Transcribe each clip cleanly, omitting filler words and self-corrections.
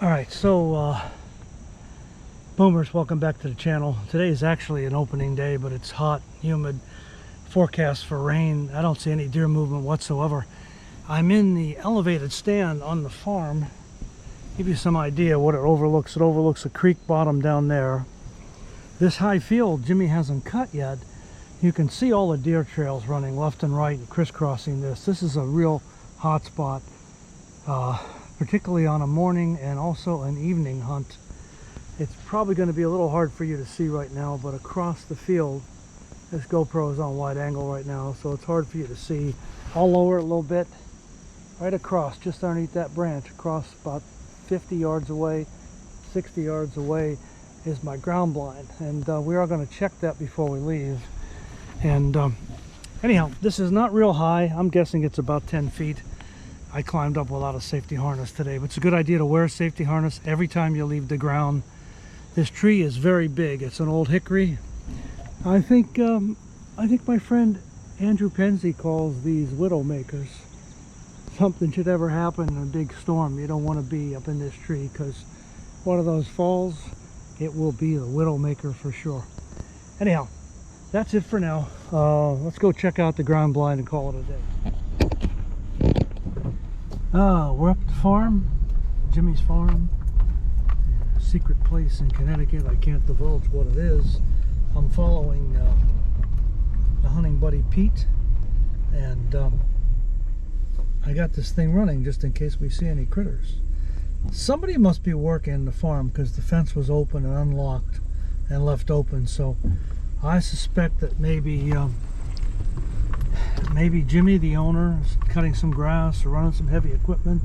Alright, so boomers, welcome back to the channel. Today is actually an opening day, but it's hot, humid, forecast for rain. I don't see any deer movement whatsoever. I'm in the elevated stand on the farm. Give you some idea what it overlooks. It overlooks a creek bottom down there. This high field Jimmy hasn't cut yet. You can see all the deer trails running left and right and crisscrossing this. This is a real hot spot, particularly on a morning and also an evening hunt. It's probably going to be a little hard for you to see right now, but across the field, this GoPro is on wide angle right now, so it's hard for you to see. I'll lower it a little bit. Right across, just underneath that branch, across about 50 yards away, 60 yards away, is my ground blind, and we are going to check that before we leave. And anyhow, this is not real high. I'm guessing it's about 10 feet. I climbed up without a safety harness today, but it's a good idea to wear a safety harness every time you leave the ground. This tree is very big. It's an old hickory. I think my friend Andrew Penzie calls these widow makers. Something should ever happen in a big storm, you don't want to be up in this tree, because one of those falls, it will be the widow maker for sure. Anyhow, that's it for now. Let's go check out the ground blind and call it a day. We're up at the farm, Jimmy's farm. A secret place in Connecticut. I can't divulge what it is. I'm following the hunting buddy Pete, and I got this thing running just in case we see any critters. Somebody must be working the farm because the fence was open and unlocked and left open, so I suspect that maybe Jimmy, the owner, is cutting some grass or running some heavy equipment.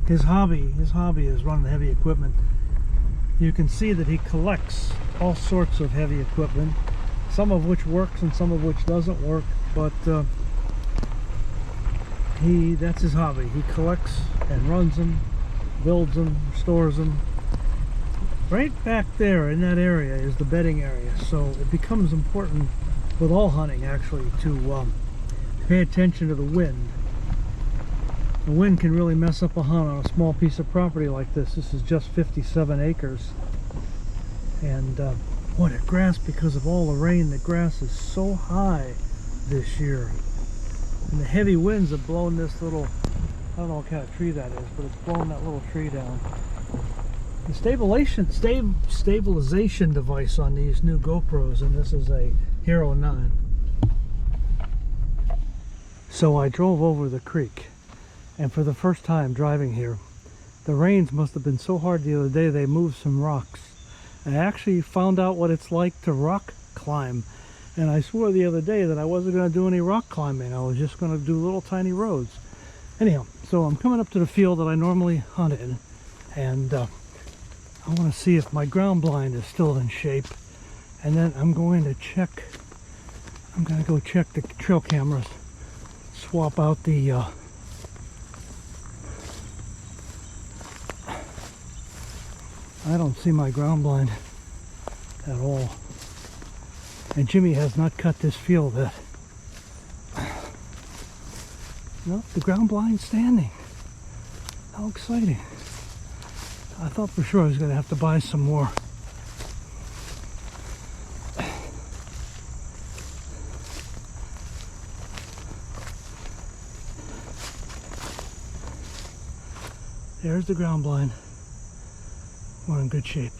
His hobby is running heavy equipment. You can see that he collects all sorts of heavy equipment, some of which works and some of which doesn't work, but that's his hobby. He collects and runs them, builds them, stores them. Right back there in that area is the bedding area, so it becomes important with all hunting actually to pay attention to the wind. The wind can really mess up a hunt on a small piece of property like this. This is just 57 acres, and what a grass, because of all the rain, the grass is so high this year. And the heavy winds have blown this little, I don't know what kind of tree that is, but it's blown that little tree down. The stabilization device on these new GoPros, and this is a Hero 9. So I drove over the creek, and for the first time driving here, the rains must have been so hard the other day they moved some rocks. I actually found out what it's like to rock climb. And I swore the other day that I wasn't going to do any rock climbing. I was just going to do little tiny roads. Anyhow, so I'm coming up to the field that I normally hunt in. And I want to see if my ground blind is still in shape. And then I'm going to go check the trail cameras. Swap out the I don't see my ground blind at all. And Jimmy has not cut this field yet. No, the ground blind's standing. How exciting. I thought for sure I was going to have to buy some more. There's the ground blind. We're in good shape.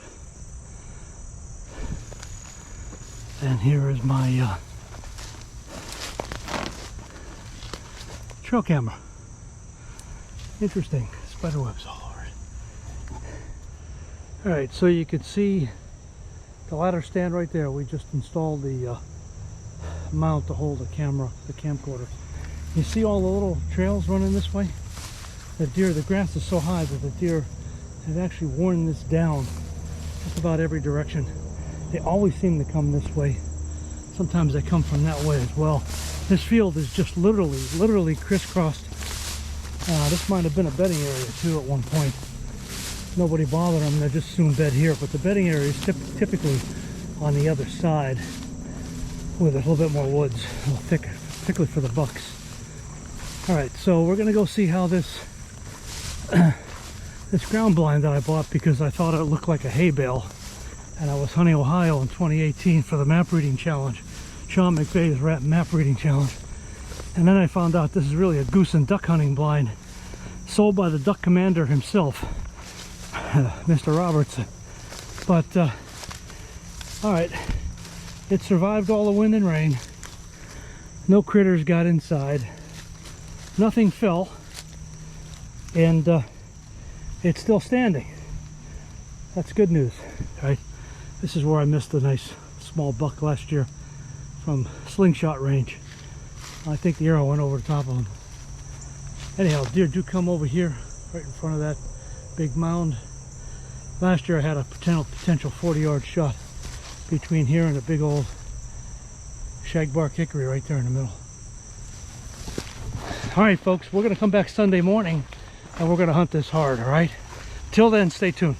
And here is my trail camera. Interesting. Spider webs all over it. Alright, so you can see the ladder stand right there. We just installed the mount to hold the camera, the camcorder. You see all the little trails running this way? The grass is so high that the deer have actually worn this down just about every direction. They always seem to come this way. Sometimes they come from that way as well. This field is just literally crisscrossed. This might have been a bedding area too at one point. Nobody bothered them, they just soon bed here. But the bedding area is typically on the other side with a little bit more woods, a little thicker, particularly for the bucks. Alright, so we're going to go see how this this ground blind that I bought because I thought it looked like a hay bale. And I was hunting Ohio in 2018 for the map reading challenge. Sean McVeigh's map reading challenge. And then I found out this is really a goose and duck hunting blind sold by the duck commander himself, Mr. Robertson. But, alright, it survived all the wind and rain. No critters got inside. Nothing fell. And it's still standing. That's good news, right? This is where I missed a nice small buck last year from slingshot range. I think the arrow went over the top of him. Anyhow, deer do come over here, right in front of that big mound. Last year I had a potential 40-yard shot between here and a big old shagbark hickory right there in the middle. All right, folks, we're gonna come back Sunday morning and we're gonna hunt this hard, all right? Till then, stay tuned.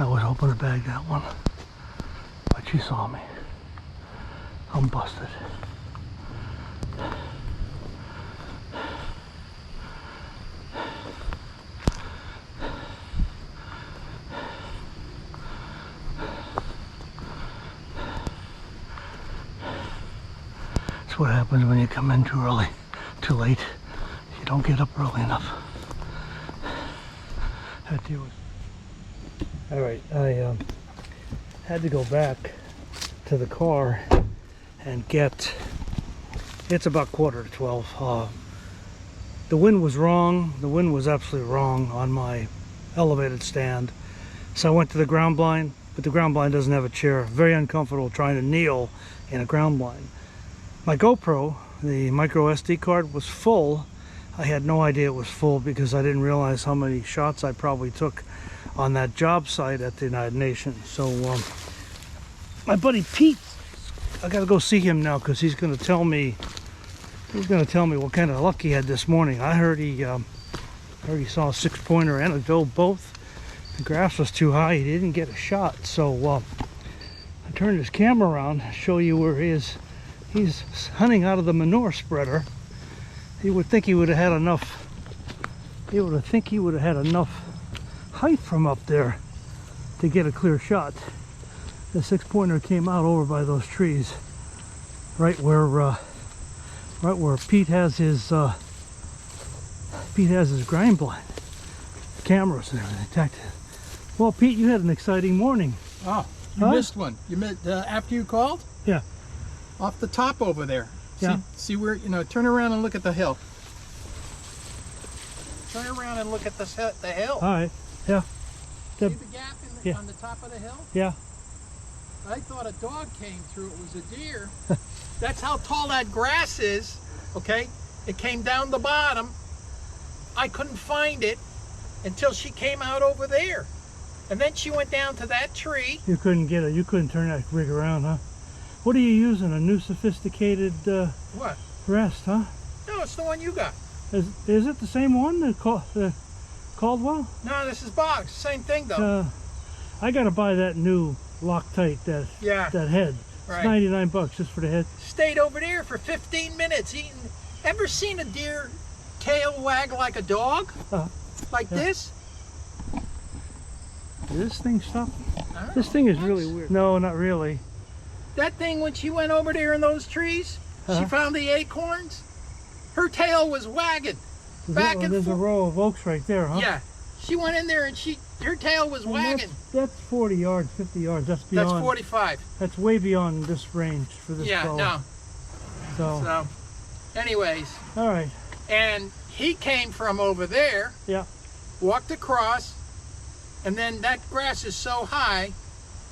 I was hoping to bag that one, but she saw me. I'm busted. That's what happens when you come in too early, too late. You don't get up early enough. That deer was... All right, I had to go back to the car and get, it's about 11:45. The wind was wrong. The wind was absolutely wrong on my elevated stand. So I went to the ground blind, but the ground blind doesn't have a chair. Very uncomfortable trying to kneel in a ground blind. My GoPro, the micro SD card, was full. I had no idea it was full because I didn't realize how many shots I probably took on that job site at the United Nations. So my buddy Pete, I gotta go see him now because he's gonna tell me what kind of luck he had this morning. I heard he saw a 6-pointer and a doe both. The grass was too high, he didn't get a shot. So I turned his camera around to show you where he is. He's hunting out of the manure spreader. You would think he would have had enough. He would have had enough height from up there to get a clear shot. The 6-pointer came out over by those trees, right where Pete has his grind blind, cameras and everything. Well, Pete, you had an exciting morning. Oh, you missed one. You missed after you called? Yeah. Off the top over there. Yeah. See where, turn around and look at the hill. Turn around and look at the hill. All right. Yeah. See the gap on the top of the hill? Yeah. I thought a dog came through. It was a deer. That's how tall that grass is. Okay? It came down the bottom. I couldn't find it until she came out over there. And then she went down to that tree. You couldn't get it. You couldn't turn that rig around, huh? What are you using? A new sophisticated what? rest, huh? No, it's the one you got. Is it the same one? The Caldwell? No, this is Boggs. Same thing though. I gotta buy that new Loctite, that head. Right. It's 99 bucks just for the head. Stayed over there for 15 minutes eating. Ever seen a deer tail wag like a dog? Like this? Did this thing stop? This thing is really weird. No, not really. That thing, when she went over there in those trees, she found the acorns. Her tail was wagging back and forth. There's a row of oaks right there, huh? Yeah. She went in there and her tail was wagging. That's 40 yards, 50 yards. That's beyond. That's 45. That's way beyond this range for this bow. No. So, anyways. All right. And he came from over there. Yeah. Walked across, and then that grass is so high,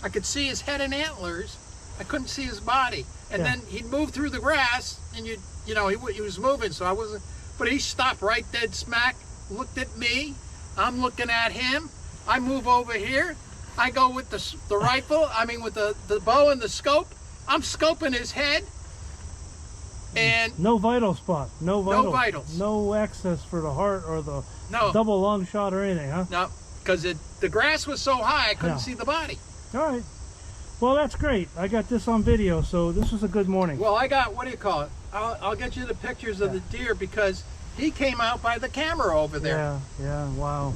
I could see his head and antlers. I couldn't see his body. And Yeah. then he'd move through the grass, and you know, he was moving, so I wasn't. But he stopped right dead smack, looked at me. I'm looking at him. I move over here. I go with the rifle. I mean, with the bow and the scope. I'm scoping his head. And no vital spot. No vitals. No access for the heart or the no, double lung shot or anything, huh? no, because the grass was so high I couldn't Yeah. see the body. All right. Well, that's great. I got this on video, so this was a good morning. Well, I got, what do you call it? I'll get you the pictures of the deer because he came out by the camera over there. Yeah, yeah, wow.